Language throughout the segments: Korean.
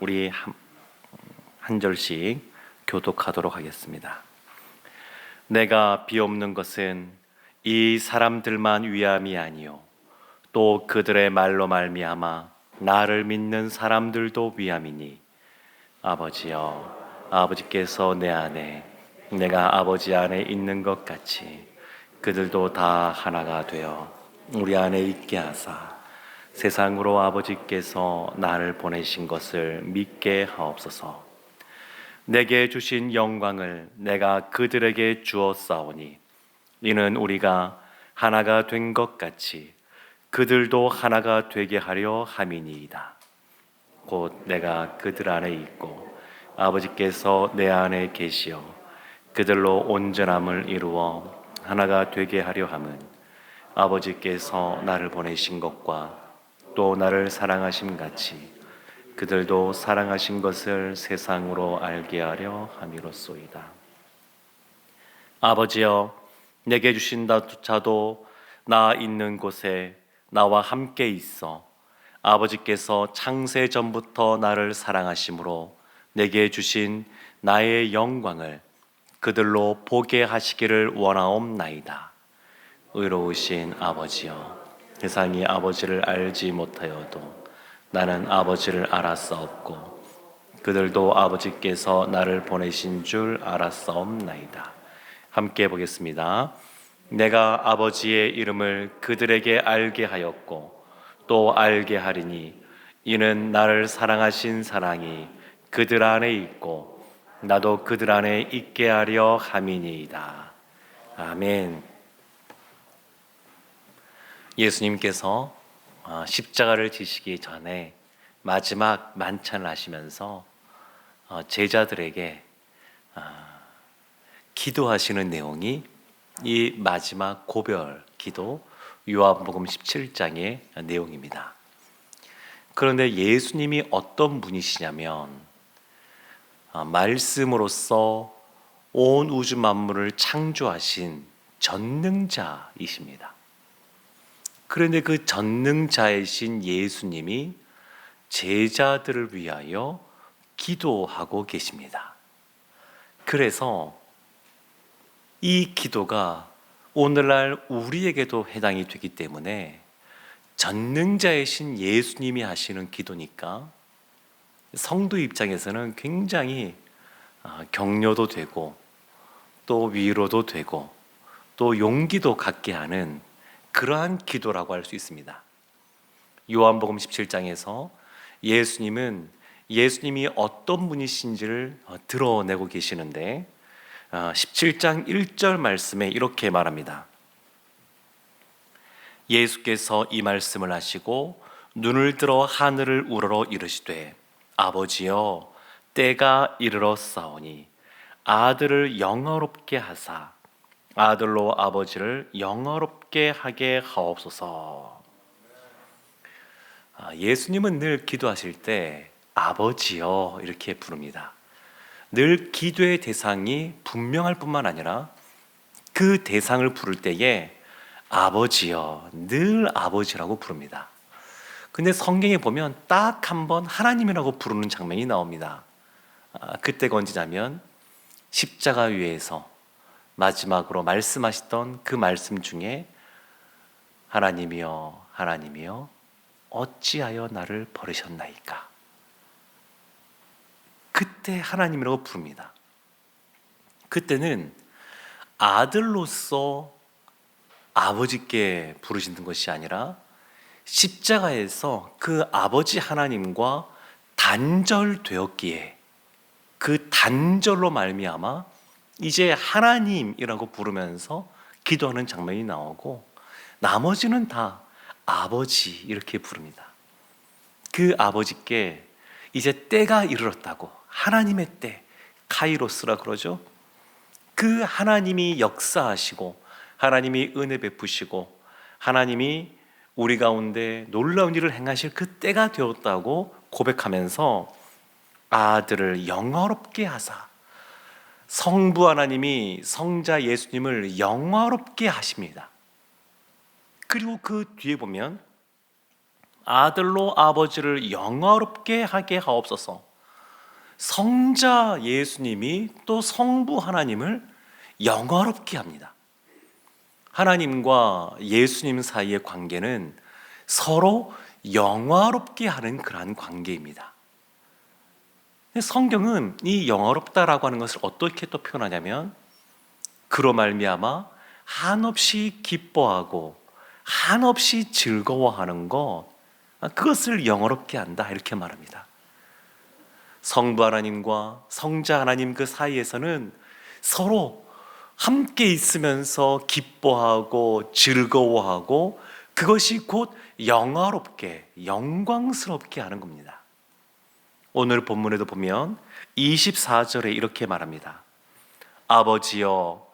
우리 한 절씩 교독하도록 하겠습니다. 내가 비옵는 것은 이 사람들만 위함이 아니요 또 그들의 말로 말미암아 나를 믿는 사람들도 위함이니 아버지여, 아버지께서 내 안에 내가 아버지 안에 있는 것 같이 그들도 다 하나가 되어 우리 안에 있게 하사 세상으로 아버지께서 나를 보내신 것을 믿게 하옵소서. 내게 주신 영광을 내가 그들에게 주었사오니 이는 우리가 하나가 된 것 같이 그들도 하나가 되게 하려 함이니이다. 곧 내가 그들 안에 있고 아버지께서 내 안에 계시어 그들로 온전함을 이루어 하나가 되게 하려 함은 아버지께서 나를 보내신 것과 또 나를 사랑하심 같이 그들도 사랑하신 것을 세상으로 알게 하려 함이로소이다. 아버지여, 내게 주신 자도 나 있는 곳에 나와 함께 있어 아버지께서 창세 전부터 나를 사랑하심으로 내게 주신 나의 영광을 그들로 보게 하시기를 원하옵나이다. 의로우신 아버지여, 세상이 아버지를 알지 못하여도 나는 아버지를 알았사옵고 그들도 아버지께서 나를 보내신 줄 알았사옵나이다. 함께 보겠습니다. 내가 아버지의 이름을 그들에게 알게 하였고 또 알게 하리니 이는 나를 사랑하신 사랑이 그들 안에 있고 나도 그들 안에 있게 하려 함이니이다. 아멘. 예수님께서 십자가를 지시기 전에 마지막 만찬을 하시면서 제자들에게 기도하시는 내용이 이 마지막 고별 기도 요한복음 17장의 내용입니다. 그런데 예수님이 어떤 분이시냐면 말씀으로서 온 우주 만물을 창조하신 전능자이십니다. 그런데 그 전능자이신 예수님이 제자들을 위하여 기도하고 계십니다. 그래서 이 기도가 오늘날 우리에게도 해당이 되기 때문에 전능자이신 예수님이 하시는 기도니까 성도 입장에서는 굉장히 격려도 되고 또 위로도 되고 또 용기도 갖게 하는 그러한 기도라고 할 수 있습니다. 요한복음 17장에서 예수님이 어떤 분이신지를 드러내고 계시는데 17장 1절 말씀에 이렇게 말합니다. 예수께서 이 말씀을 하시고 눈을 들어 하늘을 우러러 이르시되 아버지여, 때가 이르렀사오니 아들을 영화롭게 하사 아들로 아버지를 영화롭게 하게 하옵소서. 예수님은 늘 기도하실 때 아버지여 이렇게 부릅니다. 늘 기도의 대상이 분명할 뿐만 아니라 그 대상을 부를 때에 아버지여, 늘 아버지라고 부릅니다. 근데 성경에 보면 딱 한 번 하나님이라고 부르는 장면이 나옵니다. 그때가 언제냐면 십자가 위에서 마지막으로 말씀하셨던 그 말씀 중에 하나님이여, 하나님이여, 어찌하여 나를 버리셨나이까? 그때 하나님이라고 부릅니다. 그때는 아들로서 아버지께 부르시는 것이 아니라 십자가에서 그 아버지 하나님과 단절되었기에 그 단절로 말미암아 이제 하나님이라고 부르면서 기도하는 장면이 나오고 나머지는 다 아버지 이렇게 부릅니다. 그 아버지께 이제 때가 이르렀다고, 하나님의 때, 카이로스라 그러죠. 그 하나님이 역사하시고 하나님이 은혜 베푸시고 하나님이 우리 가운데 놀라운 일을 행하실 그 때가 되었다고 고백하면서 아들을 영화롭게 하사, 성부 하나님이 성자 예수님을 영화롭게 하십니다. 그리고 그 뒤에 보면 아들로 아버지를 영화롭게 하게 하옵소서. 성자 예수님이 또 성부 하나님을 영화롭게 합니다. 하나님과 예수님 사이의 관계는 서로 영화롭게 하는 그러한 관계입니다. 성경은 이 영화롭다라고 하는 것을 어떻게 또 표현하냐면, 그로 말미암아 한없이 기뻐하고 한없이 즐거워하는 것, 그것을 영화롭게 한다, 이렇게 말합니다. 성부 하나님과 성자 하나님 그 사이에서는 서로 함께 있으면서 기뻐하고 즐거워하고, 그것이 곧 영화롭게 영광스럽게 하는 겁니다. 오늘 본문에도 보면 24절에 이렇게 말합니다. 아버지여,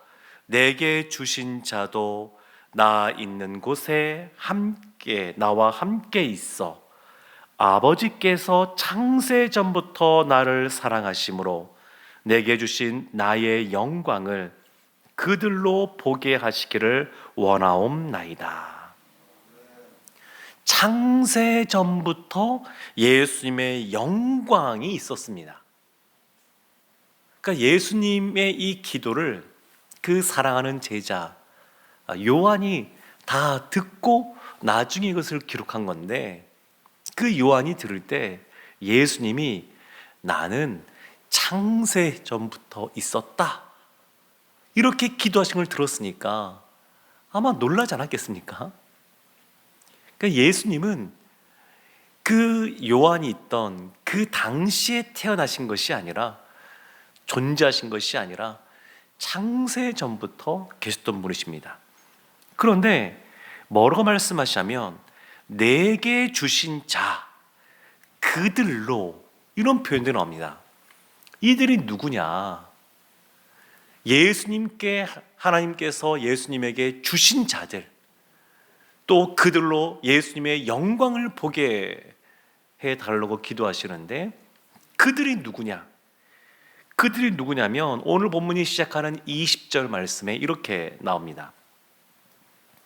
내게 주신 자도 나 있는 곳에 나와 함께 있어 아버지께서 창세 전부터 나를 사랑하심으로 내게 주신 나의 영광을 그들로 보게 하시기를 원하옵나이다. 창세 전부터 예수님의 영광이 있었습니다. 그러니까 예수님의 이 기도를 그 사랑하는 제자 요한이 다 듣고 나중에 이것을 기록한 건데, 그 요한이 들을 때 예수님이 나는 창세 전부터 있었다, 이렇게 기도하신 걸 들었으니까 아마 놀라지 않았겠습니까? 그러니까 예수님은 그 요한이 있던 그 당시에 태어나신 것이 아니라, 존재하신 것이 아니라 창세 전부터 계셨던 분이십니다. 그런데 뭐라고 말씀하시냐면, 내게 주신 자, 그들로, 이런 표현들이 나옵니다. 이들이 누구냐? 하나님께서 예수님에게 주신 자들, 또 그들로 예수님의 영광을 보게 해달라고 기도하시는데, 그들이 누구냐? 그들이 누구냐면 오늘 본문이 시작하는 20절 말씀에 이렇게 나옵니다.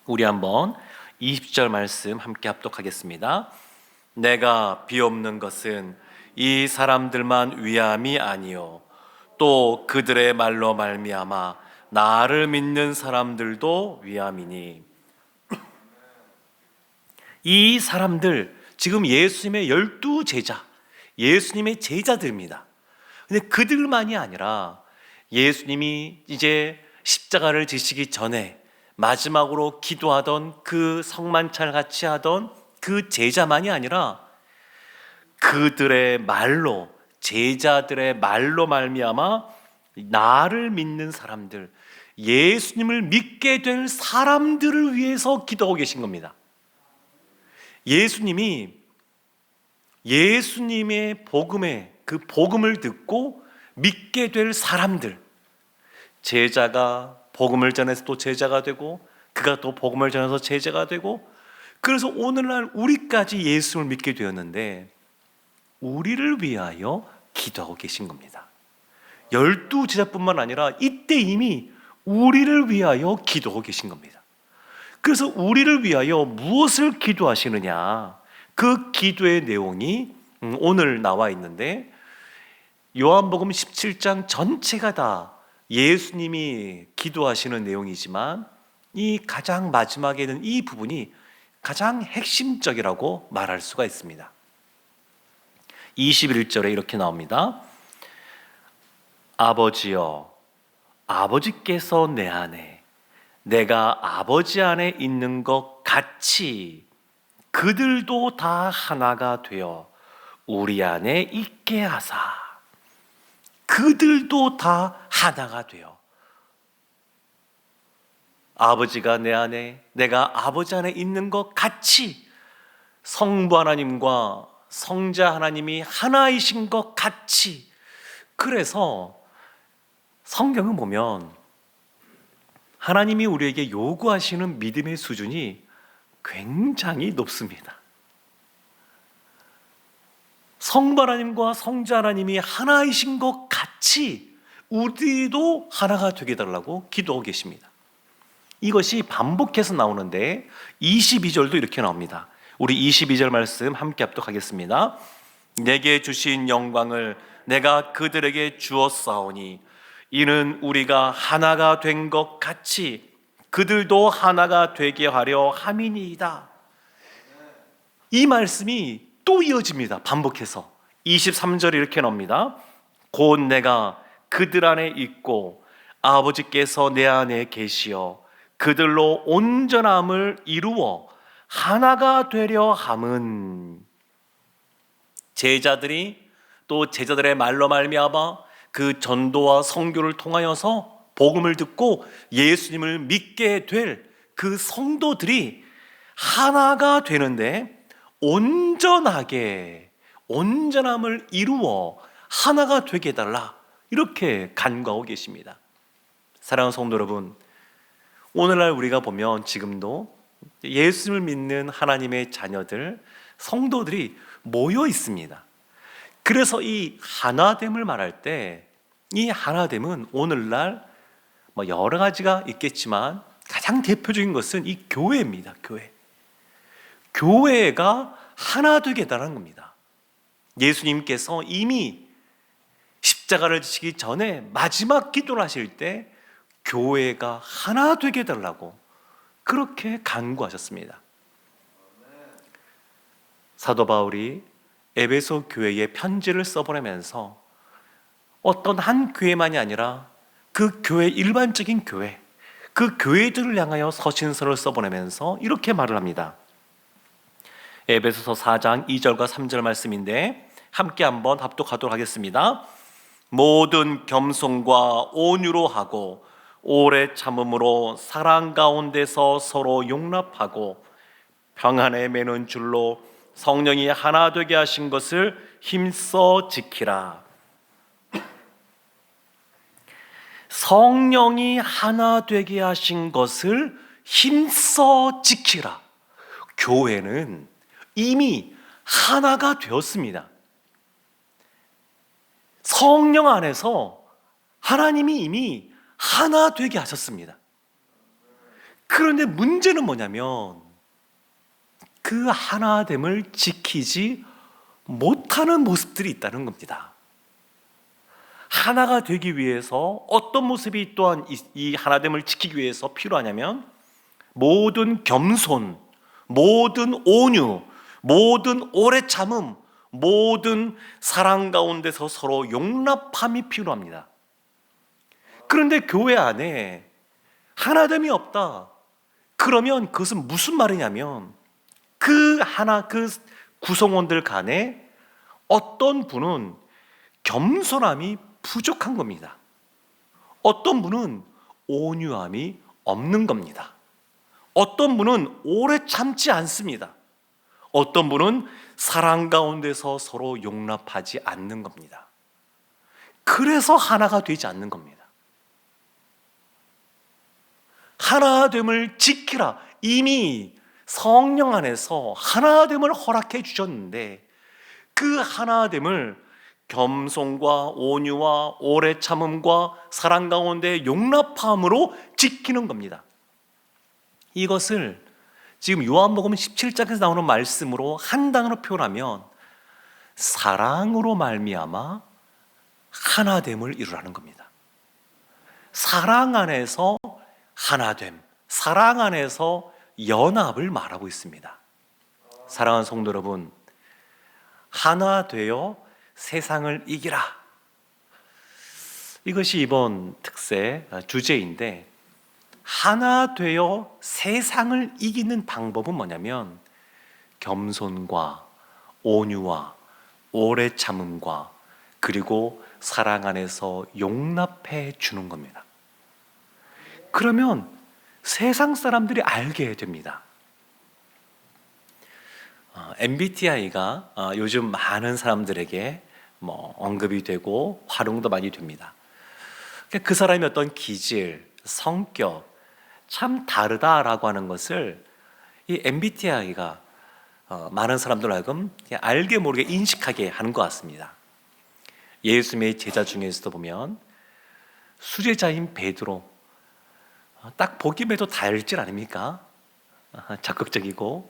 우리 한번 20절 말씀 함께 합독하겠습니다. 내가 비옵는 것은 이 사람들만 위함이 아니요 또 그들의 말로 말미암아 나를 믿는 사람들도 위함이니. 이 사람들, 지금 예수님의 12제자, 예수님의 제자들입니다. 근데 그들만이 아니라 예수님이 이제 십자가를 지시기 전에 마지막으로 기도하던 그 성만찬 같이 하던 그 제자만이 아니라, 그들의 말로, 제자들의 말로 말미암아 나를 믿는 사람들, 예수님을 믿게 될 사람들을 위해서 기도하고 계신 겁니다. 예수님의 그 복음을 듣고 믿게 될 사람들, 제자가 복음을 전해서 또 제자가 되고, 그가 또 복음을 전해서 제자가 되고, 그래서 오늘날 우리까지 예수를 믿게 되었는데, 우리를 위하여 기도하고 계신 겁니다. 12제자뿐만 아니라 이때 이미 우리를 위하여 기도하고 계신 겁니다. 그래서 우리를 위하여 무엇을 기도하시느냐, 그 기도의 내용이 오늘 나와 있는데, 요한복음 17장 전체가 다 예수님이 기도하시는 내용이지만, 이 가장 마지막에 있는 이 부분이 가장 핵심적이라고 말할 수가 있습니다. 21절에 이렇게 나옵니다. 아버지여, 아버지께서 내 안에, 내가 아버지 안에 있는 것 같이 그들도 다 하나가 되어 우리 안에 있게 하사. 그들도 다 하나가 되어, 아버지가 내 안에, 내가 아버지 안에 있는 것 같이, 성부 하나님과 성자 하나님이 하나이신 것 같이. 그래서 성경을 보면 하나님이 우리에게 요구하시는 믿음의 수준이 굉장히 높습니다. 성부 하나님과 성자 하나님이 하나이신 것 같이 우리도 하나가 되게 해달라고 기도하고 계십니다. 이것이 반복해서 나오는데 22절도 이렇게 나옵니다. 우리 22절 말씀 함께 합독하겠습니다. 내게 주신 영광을 내가 그들에게 주었사오니 이는 우리가 하나가 된 것 같이 그들도 하나가 되게 하려 함이니이다. 이 말씀이 또 이어집니다. 반복해서 23절에 이렇게 나옵니다. 곧 내가 그들 안에 있고 아버지께서 내 안에 계시어 그들로 온전함을 이루어 하나가 되려 함은, 제자들이 또 제자들의 말로 말미암아 그 전도와 선교를 통하여서 복음을 듣고 예수님을 믿게 될 그 성도들이 하나가 되는데 온전하게 온전함을 이루어 하나가 되게 해달라, 이렇게 간구하고 계십니다. 사랑하는 성도 여러분, 오늘날 우리가 보면 지금도 예수님을 믿는 하나님의 자녀들, 성도들이 모여 있습니다. 그래서 이 하나됨을 말할 때, 이 하나됨은 오늘날 여러 가지가 있겠지만 가장 대표적인 것은 이 교회입니다. 교회가 하나 되게 해달라는 겁니다. 예수님께서 이미 십자가를 지시기 전에 마지막 기도를 하실 때 교회가 하나 되게 해달라고 그렇게 간구하셨습니다. 사도 바울이 에베소 교회에 편지를 써보내면서 어떤 한 교회만이 아니라 그 교회, 일반적인 교회, 그 교회들을 향하여 서신서를 써보내면서 이렇게 말을 합니다. 에베소서 4장 2절과 3절 말씀인데 함께 한번 합독하도록 하겠습니다. 모든 겸손과 온유로 하고 오래 참음으로 사랑 가운데서 서로 용납하고 평안에 매는 줄로 성령이 하나 되게 하신 것을 힘써 지키라. 성령이 하나 되게 하신 것을 힘써 지키라. 교회는 이미 하나가 되었습니다. 성령 안에서 하나님이 이미 하나 되게 하셨습니다. 그런데 문제는 뭐냐면 그 하나됨을 지키지 못하는 모습들이 있다는 겁니다. 하나가 되기 위해서 어떤 모습이 또한 이 하나됨을 지키기 위해서 필요하냐면 모든 겸손, 모든 온유, 모든 오래 참음, 모든 사랑 가운데서 서로 용납함이 필요합니다. 그런데 교회 안에 하나됨이 없다. 그러면 그것은 무슨 말이냐면 그 구성원들 간에 어떤 분은 겸손함이 부족한 겁니다. 어떤 분은 온유함이 없는 겁니다. 어떤 분은 오래 참지 않습니다. 어떤 분은 사랑 가운데서 서로 용납하지 않는 겁니다. 그래서 하나가 되지 않는 겁니다. 하나됨을 지키라. 이미 성령 안에서 하나됨을 허락해 주셨는데 그 하나됨을 겸손과 온유와 오래 참음과 사랑 가운데 용납함으로 지키는 겁니다. 이것을 지금 요한복음 17장에서 나오는 말씀으로 한 단어로 표현하면 사랑으로 말미암아 하나됨을 이루라는 겁니다. 사랑 안에서 하나됨, 사랑 안에서 연합을 말하고 있습니다. 사랑하는 성도 여러분, 하나 되어 세상을 이기라. 이것이 이번 특세 주제인데, 하나 되어 세상을 이기는 방법은 뭐냐면 겸손과 온유와 오래 참음과 그리고 사랑 안에서 용납해 주는 겁니다. 그러면 세상 사람들이 알게 됩니다. MBTI가 요즘 많은 사람들에게 언급이 되고 활용도 많이 됩니다. 그 사람의 어떤 기질, 성격 참 다르다라고 하는 것을 이 MBTI가 많은 사람들로 하여금 알게 모르게 인식하게 하는 것 같습니다. 예수님의 제자 중에서도 보면 수제자인 베드로, 딱 보기만 해도 다혈질 아닙니까? 적극적이고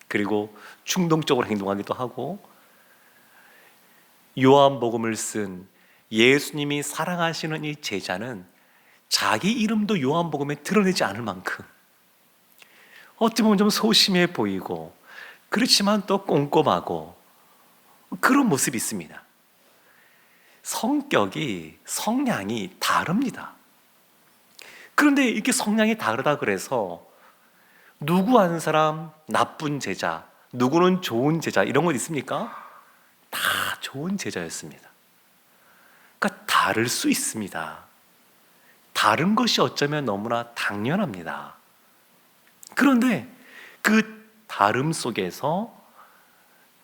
그리고 충동적으로 행동하기도 하고, 요한복음을 쓴 예수님이 사랑하시는 이 제자는 자기 이름도 요한복음에 드러내지 않을 만큼 어찌 보면 좀 소심해 보이고 그렇지만 또 꼼꼼하고 그런 모습이 있습니다. 성격이, 성향이 다릅니다. 그런데 이렇게 성향이 다르다 그래서 누구 한 사람 나쁜 제자, 누구는 좋은 제자 이런 건 있습니까? 다 좋은 제자였습니다. 그러니까 다를 수 있습니다. 다른 것이 어쩌면 너무나 당연합니다. 그런데 그 다름 속에서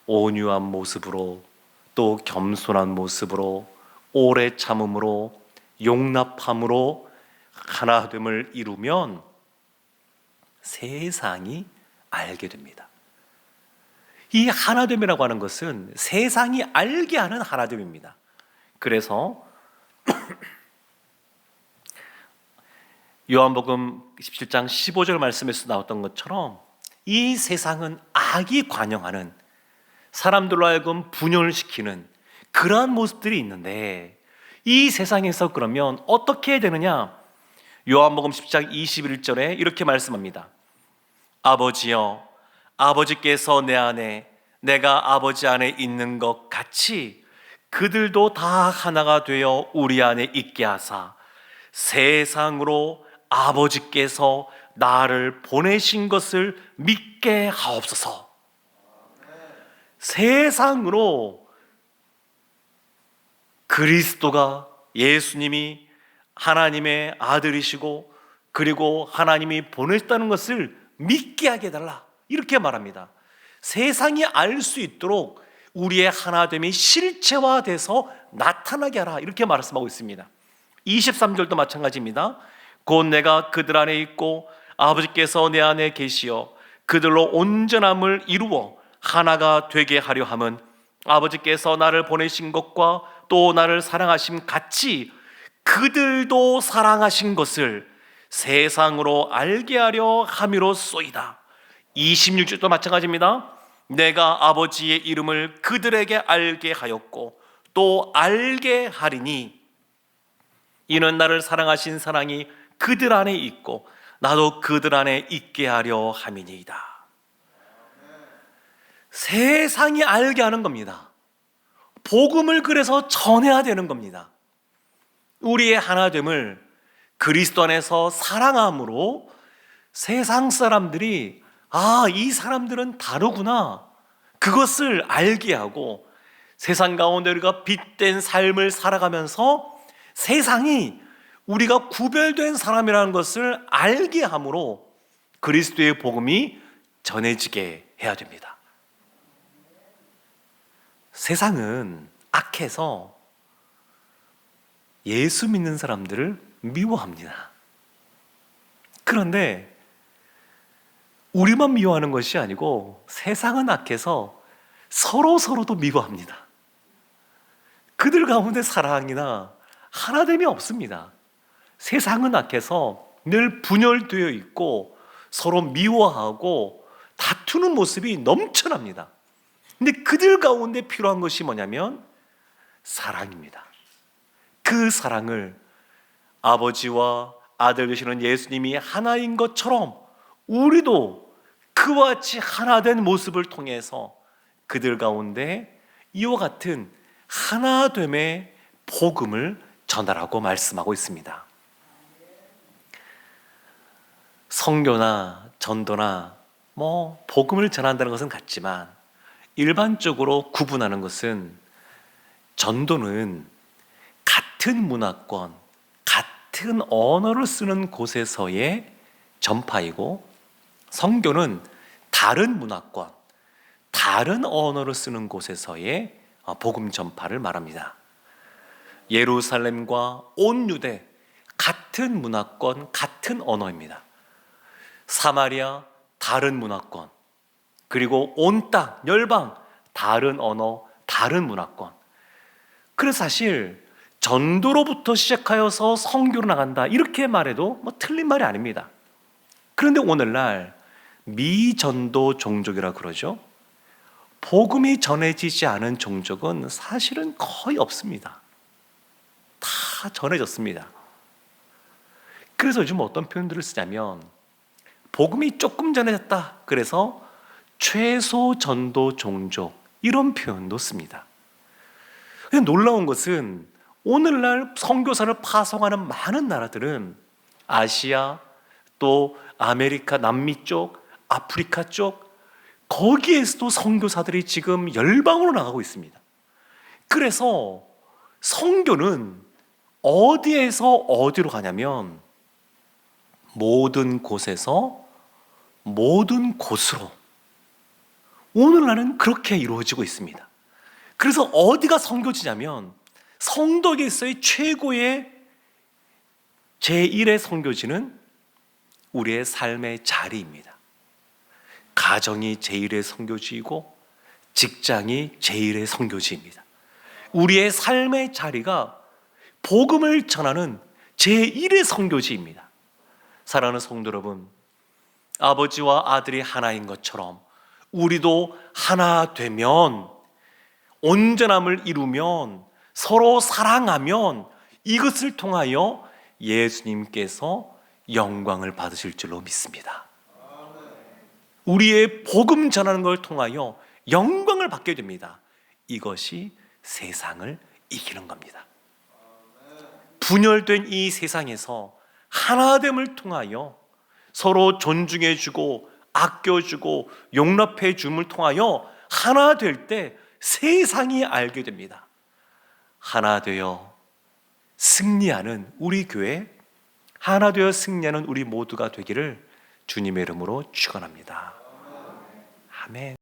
온유한 모습으로 또 겸손한 모습으로 오래 참음으로 용납함으로 하나됨을 이루면 세상이 알게 됩니다. 이 하나됨이라고 하는 것은 세상이 알게 하는 하나됨입니다. 그래서 요한복음 17장 15절 말씀에서 나왔던 것처럼 이 세상은 악이 관영하는, 사람들로 하여금 분열을 시키는 그러한 모습들이 있는데 이 세상에서 그러면 어떻게 해야 되느냐? 요한복음 10장 21절에 이렇게 말씀합니다. 아버지여, 아버지께서 내 안에 내가 아버지 안에 있는 것 같이 그들도 다 하나가 되어 우리 안에 있게 하사 세상으로 아버지께서 나를 보내신 것을 믿게 하옵소서. 세상으로 그리스도가, 예수님이 하나님의 아들이시고 그리고 하나님이 보내셨다는 것을 믿게 하게 해달라, 이렇게 말합니다. 세상이 알 수 있도록 우리의 하나됨이 실체화돼서 나타나게 하라, 이렇게 말씀하고 있습니다. 23절도 마찬가지입니다. 곧 내가 그들 안에 있고 아버지께서 내 안에 계시어 그들로 온전함을 이루어 하나가 되게 하려 함은 아버지께서 나를 보내신 것과 또 나를 사랑하심 같이 그들도 사랑하신 것을 세상으로 알게 하려 함이로소이다. 26절도 마찬가지입니다. 내가 아버지의 이름을 그들에게 알게 하였고 또 알게 하리니 이는 나를 사랑하신 사랑이 그들 안에 있고 나도 그들 안에 있게 하려 함이니이다. 세상이 알게 하는 겁니다. 복음을 그래서 전해야 되는 겁니다. 우리의 하나됨을 그리스도 안에서 사랑함으로 세상 사람들이 이 사람들은 다르구나, 그것을 알게 하고 세상 가운데 우리가 빛된 삶을 살아가면서 세상이 우리가 구별된 사람이라는 것을 알게 함으로 그리스도의 복음이 전해지게 해야 됩니다. 세상은 악해서 예수 믿는 사람들을 미워합니다. 그런데 우리만 미워하는 것이 아니고 세상은 악해서 서로도 미워합니다. 그들 가운데 사랑이나 하나됨이 없습니다. 세상은 악해서 늘 분열되어 있고 서로 미워하고 다투는 모습이 넘쳐납니다. 근데 그들 가운데 필요한 것이 뭐냐면 사랑입니다. 그 사랑을 아버지와 아들 되시는 예수님이 하나인 것처럼 우리도 그와 같이 하나된 모습을 통해서 그들 가운데 이와 같은 하나됨의 복음을 전하라고 말씀하고 있습니다. 선교나 전도나 복음을 전한다는 것은 같지만 일반적으로 구분하는 것은 전도는 같은 문화권, 같은 언어를 쓰는 곳에서의 전파이고 선교는 다른 문화권, 다른 언어를 쓰는 곳에서의 복음 전파를 말합니다. 예루살렘과 온 유대 같은 문화권, 같은 언어입니다. 사마리아 다른 문화권, 그리고 온 땅, 열방 다른 언어, 다른 문화권. 그래서 사실 전도로부터 시작하여서 선교로 나간다 이렇게 말해도 틀린 말이 아닙니다. 그런데 오늘날 미전도 종족이라 그러죠. 복음이 전해지지 않은 종족은 사실은 거의 없습니다. 다 전해졌습니다. 그래서 요즘 어떤 표현들을 쓰냐면 복음이 조금 전해졌다, 그래서 최소 전도 종족, 이런 표현도 씁니다. 근데 놀라운 것은 오늘날 선교사를 파송하는 많은 나라들은 아시아, 또 아메리카, 남미 쪽, 아프리카 쪽, 거기에서도 선교사들이 지금 열방으로 나가고 있습니다. 그래서 선교는 어디에서 어디로 가냐면 모든 곳에서 모든 곳으로 오늘날은 그렇게 이루어지고 있습니다. 그래서 어디가 선교지냐면 성도에게서의 최고의 제1의 선교지는 우리의 삶의 자리입니다. 가정이 제1의 선교지이고 직장이 제1의 선교지입니다. 우리의 삶의 자리가 복음을 전하는 제1의 선교지입니다. 사랑하는 성도 여러분, 아버지와 아들이 하나인 것처럼 우리도 하나 되면, 온전함을 이루면, 서로 사랑하면 이것을 통하여 예수님께서 영광을 받으실 줄로 믿습니다. 우리의 복음 전하는 걸 통하여 영광을 받게 됩니다. 이것이 세상을 이기는 겁니다. 분열된 이 세상에서 하나됨을 통하여 서로 존중해주고 아껴주고 용납해줌을 통하여 하나 될 때 세상이 알게 됩니다. 하나 되어 승리하는 우리 교회, 하나 되어 승리하는 우리 모두가 되기를 주님의 이름으로 축원합니다. 아멘.